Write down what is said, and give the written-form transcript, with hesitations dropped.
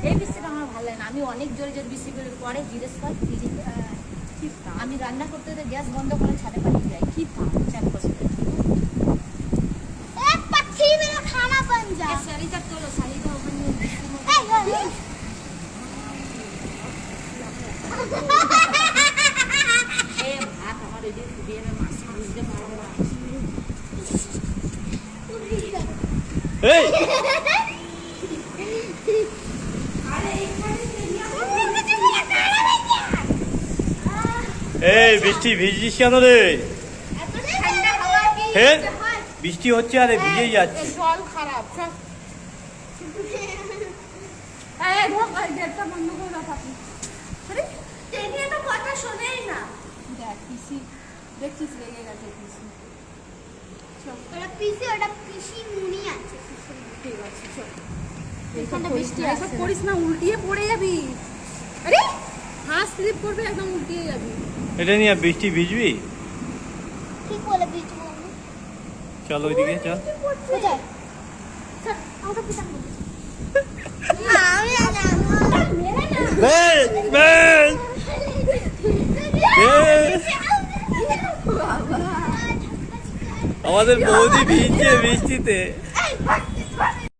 এই বৃষ্টিটা আমার ভালো লাগে না। আমি অনেক জোরে জোরে বৃষ্টি পরে জিজ্ঞেস কর আমি রান্না করতে গ্যাস বন্ধ করে ছাদে পাঠিয়ে যাই। কি চান করতে खाना बन जा শাড়ি চাপ তোলো, শাড়িটা ওখানে ভাত আমার এদিকে ফুটিয়ে মাছ বুঝতে পারবো না। এই বৃষ্টি ভিজিস কেন রে? হ্যাঁ বৃষ্টি হচ্ছে আরে ভিজেই যাচ্ছে। জল খারাপ সব। গেটটা বন্ধ করে রাখা। তো কথা শোনেই না। দেখ পিসি দেখছিস রেগে গেছে পিসি। ওটা পিসি মুনি আছে। ঠিক আছে চল। এখানে বৃষ্টি এসব করিস না, উল্টিয়ে পড়ে যাবি। আরে হাত স্লিপ করবে, একদম উল্টিয়ে যাবি। এটা নিয়ে বৃষ্টি ভিজবি? ঠিক বলে ভিজবো আমি। চল ওইদিকে চল। কোথায়? স্যার আমাকে পিতা বলছে। আমি জানো। মেরে না। আমাদের বৌদি ভিজছে বৃষ্টিতে।